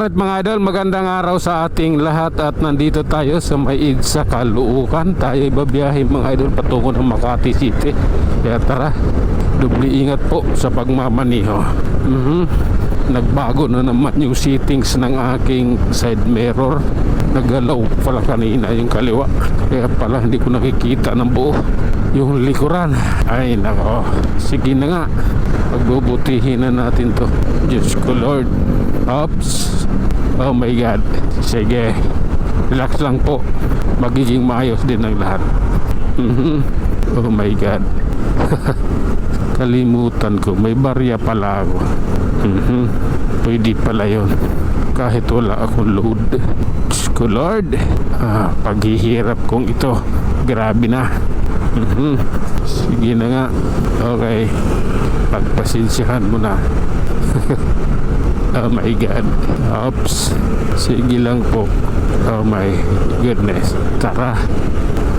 Alright mga idol, magandang araw sa ating lahat at nandito tayo sa may EDSA Caloocan. Tayo babiyahe mga idol patungo ng Makati City. Kaya tara, dubli ingat po sa pagmamaniho. Nagbago na naman yung settings ng aking side mirror. Naggalaw pala kanina yung kaliwa, kaya pala hindi ko nakikita ng buo yung likuran. Ay nako, sige na nga, pagbubutihin na natin to. Diyos ko Lord. Oops. Oh my God. Sige, relax lang po, magiging maayos din ang lahat. Oh my God. Kalimutan ko, may barya pala ako. Pwede pala yun kahit wala akong load. Diyos ko Lord, paghihirap kong ito, grabe na. Sige na nga. Okay, pagpasensyahan mo na. Oh my God. Oops. Sige lang po. Oh my goodness. Tara,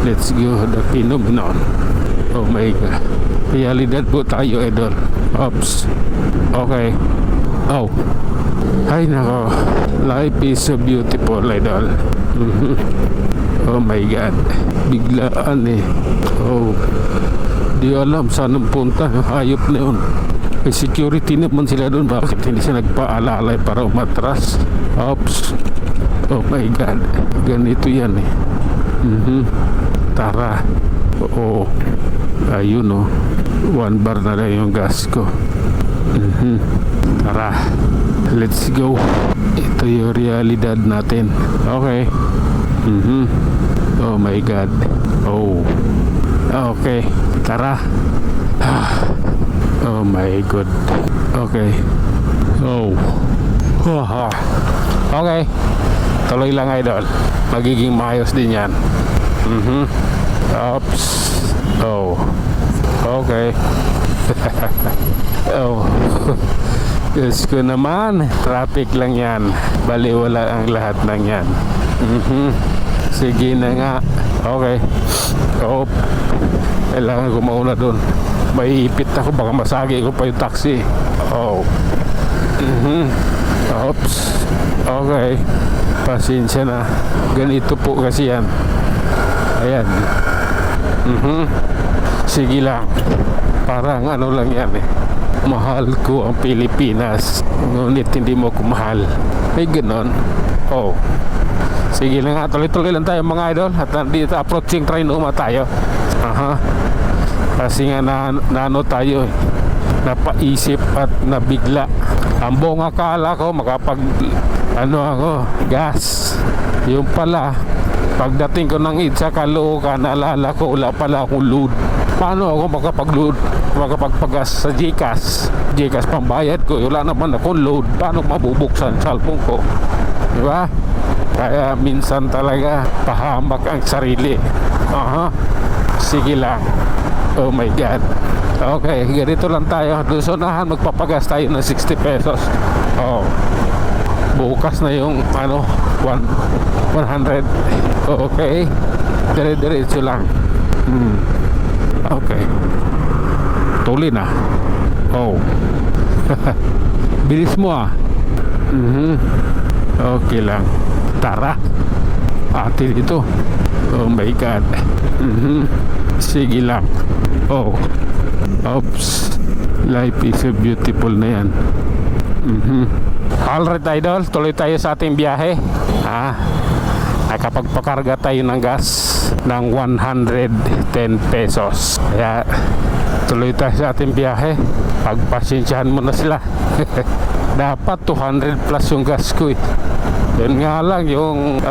let's go the phenomenon. Oh my God. Realidad po tayo, idol. Oops. Okay. Oh. Ay nako, life is so beautiful, idol. Oh my God, biglaan eh. Oh, di alam saan ang punta. Hayop na yun. May security naman sila doon. Bakit hindi siya nagpaalalay para umatras? Oops. Oh my God, ganito yan eh. Tara. Oo. Ayun oh, 1 bar na lang yung gas ko. Tara, let's go. Ito yung realidad natin. Okay. Oh my God. Oh. Okay, tara. Oh my God. Okay. Oh. Okay, tuloy lang idol, magiging maayos din yan. Oops. Oh. Okay. Oh. Diyos ko naman, traffic lang yan, baliwala ang lahat ng yan. Sige na nga. Okay. Oh, kailangan ko mauna dun, may ipit ako, baka masagi ko pa yung taxi. Oh. Oops. Okay, pasensya na, ganito po kasi yan. Ayan. Sige lang, parang ano lang yan eh, mahal ko ang Pilipinas, ngunit hindi mo ko mahal. May ganon. Oh. Sige lang nga, tuloy-tuloy lang tayo mga idol. At nandito, approaching Trinoma tayo. Kasi nga naano tayo eh, napaisip at nabigla. Ang buong akala ko makapag gas. Yung pala, pagdating ko ng EDSA Caloocan, naalala ko wala pala akong load. Paano ako makapagpagas sa GCash pambayad ko? Wala naman akong load. Paano mabubuksan cellphone ko? Diba? Kaya minsan talaga pahamak ang sarili. Sige lang. Oh my God. Okay, ganito lang tayo. Doon sa unahan, magpapagas tayo ng 60 pesos. Oh, bukas na yung 100. Okay, dire-diretso lang. Okay, tuloy na. Oh. Bilis mo ah. Okay lang. Tara, atin ito. Oh my God. Sige lang. Oh. Oops. Life is so beautiful na yan. Alright idol, tuloy tayo sa ating biyahe. Nakapagpakarga tayo ng gas ng 110 pesos. Kaya tuloy tayo sa ating biyahe. Pagpasensyahan mo na sila. Dapat 200 plus yung gas ko eh. Yun nga lang, yung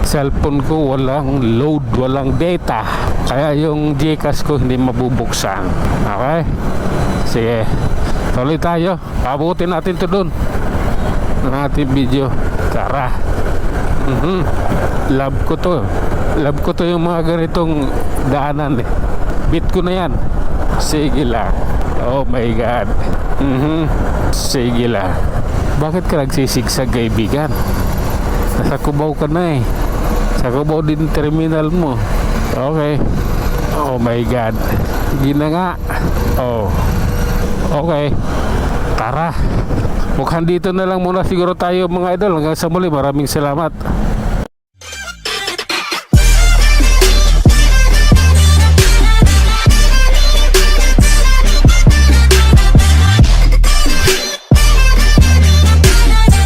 cellphone ko walang load, walang data, kaya yung GCash ko hindi mabubuksan. Okay, sige, tuloy tayo. Abutin natin to dun ng ating video. Tara. Love ko to yung mga ganitong daanan eh. Beat ko na yan. Sige lang. Oh my God. Sige lang. Bakit ka nagsisigsag, kaibigan? Nasa Cubao ka na eh. Sa Cubao din terminal mo. Okay. Oh my God. Hindi na nga. Oh. Okay. Tara. mukhang dito na lang muna siguro tayo mga idol. Hanggang sa muli, maraming salamat.